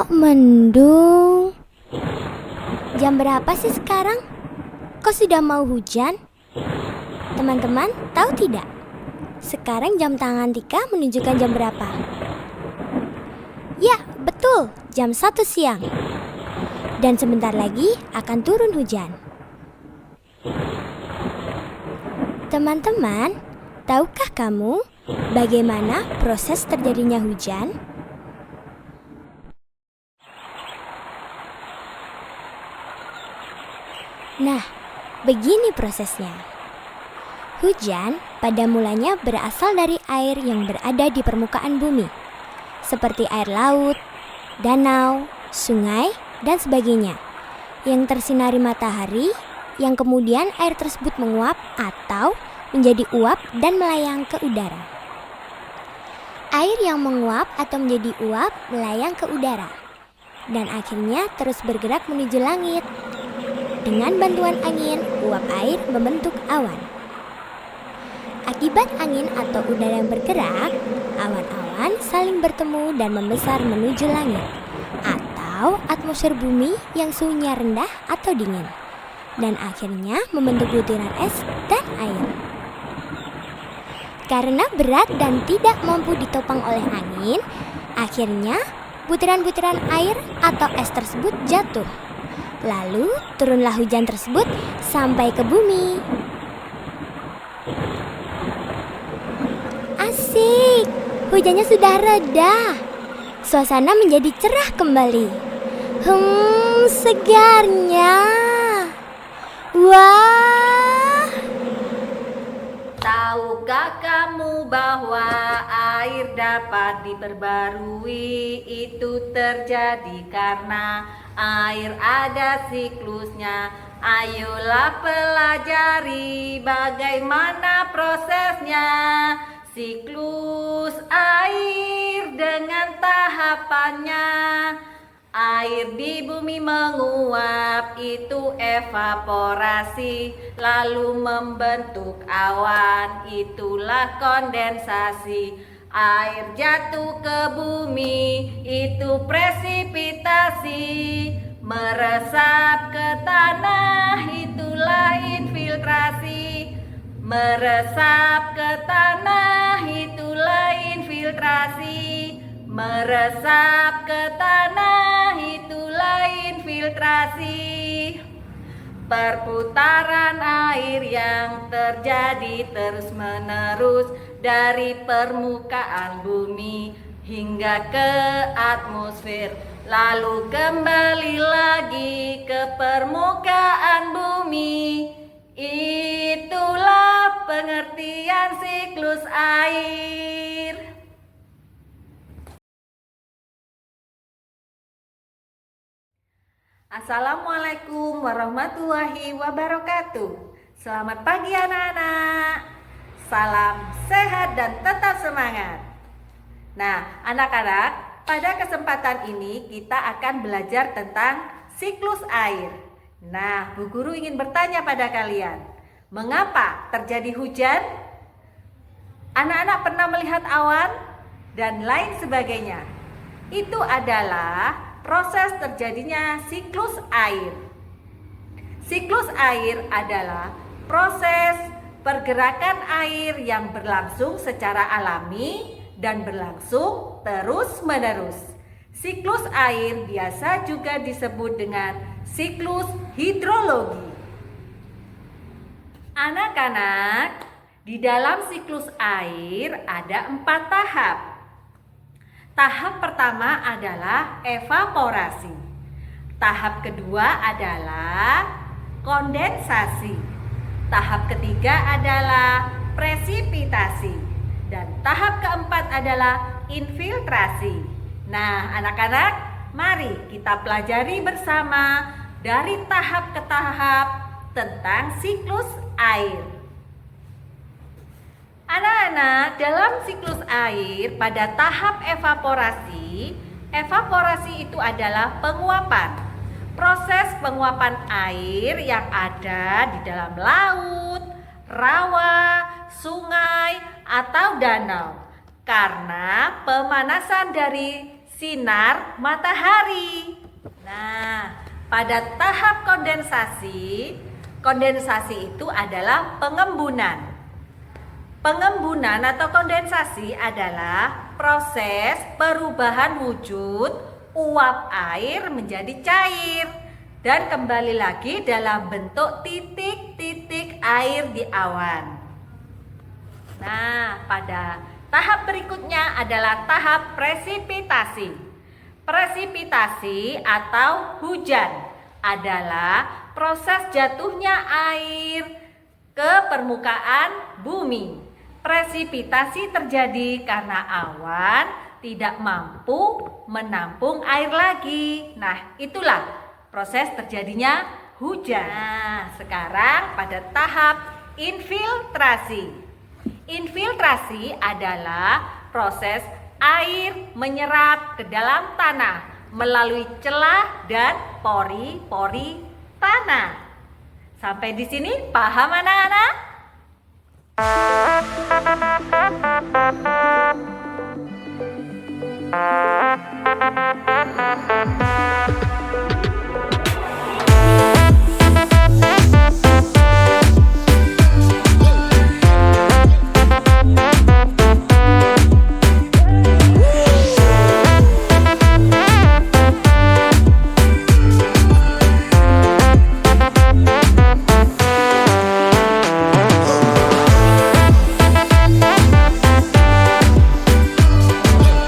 Kok mendung? Jam berapa sih sekarang? Kok sudah mau hujan? Teman-teman, tahu tidak? Sekarang jam tangan Tika menunjukkan jam berapa? Ya, betul, jam 1 siang. Dan sebentar lagi akan turun hujan. Teman-teman, tahukah kamu bagaimana proses terjadinya hujan? Nah, begini prosesnya. Hujan pada mulanya berasal dari air yang berada di permukaan bumi, seperti air laut, danau, sungai, dan sebagainya, yang tersinari matahari, yang kemudian air tersebut menguap atau menjadi uap dan melayang ke udara. Air yang menguap atau menjadi uap melayang ke udara, dan akhirnya terus bergerak menuju langit. Dengan bantuan angin, uap air membentuk awan. Akibat angin atau udara yang bergerak, awan-awan saling bertemu dan membesar menuju langit atau atmosfer bumi yang suhunya rendah atau dingin, dan akhirnya membentuk butiran es dan air. Karena berat dan tidak mampu ditopang oleh angin, akhirnya butiran-butiran air atau es tersebut jatuh. Lalu turunlah hujan tersebut sampai ke bumi. Asik, hujannya sudah reda. Suasana menjadi cerah kembali. Segarnya. Wah. Tahukah kamu bahwa air dapat diperbarui? Itu terjadi karena air ada siklusnya. Ayolah pelajari bagaimana prosesnya. Siklus air dengan tahapannya. Air di bumi menguap, itu evaporasi, lalu membentuk awan, itulah kondensasi. Air jatuh ke bumi, itu presipitasi. Meresap ke tanah, itulah infiltrasi. Meresap ke tanah, itulah infiltrasi. Meresap ke tanah, itulah infiltrasi. Perputaran air yang terjadi terus-menerus dari permukaan bumi hingga ke atmosfer, lalu kembali lagi ke permukaan bumi. Itulah pengertian siklus air. Assalamualaikum warahmatullahi wabarakatuh. Selamat pagi anak-anak. Salam sehat dan tetap semangat. Nah, anak-anak, pada kesempatan ini kita akan belajar tentang siklus air. Nah, Bu Guru ingin bertanya pada kalian, mengapa terjadi hujan? Anak-anak pernah melihat awan dan lain sebagainya. Itu adalah proses terjadinya siklus air. Siklus air adalah proses pergerakan air yang berlangsung secara alami dan berlangsung terus-menerus. Siklus air biasa juga disebut dengan siklus hidrologi. Anak-anak, di dalam siklus air ada 4 tahap. Tahap pertama adalah evaporasi. Tahap kedua adalah kondensasi. Tahap ketiga adalah presipitasi. Dan tahap keempat adalah infiltrasi. Nah, anak-anak, mari kita pelajari bersama dari tahap ke tahap tentang siklus air. Anak-anak, dalam siklus air pada tahap evaporasi, evaporasi itu adalah penguapan. Proses penguapan air yang ada di dalam laut, rawa, sungai, atau danau. Karena pemanasan dari sinar matahari. Nah, pada tahap kondensasi, kondensasi itu adalah pengembunan. Pengembunan atau kondensasi adalah proses perubahan wujud uap air menjadi cair dan kembali lagi dalam bentuk titik-titik air di awan. Nah, pada tahap berikutnya adalah tahap presipitasi. Presipitasi atau hujan adalah proses jatuhnya air ke permukaan bumi. Presipitasi terjadi karena awan tidak mampu menampung air lagi. Nah, itulah proses terjadinya hujan. Nah, sekarang pada tahap infiltrasi. Infiltrasi adalah proses air menyerap ke dalam tanah melalui celah dan pori-pori tanah. Sampai di sini paham anak-anak?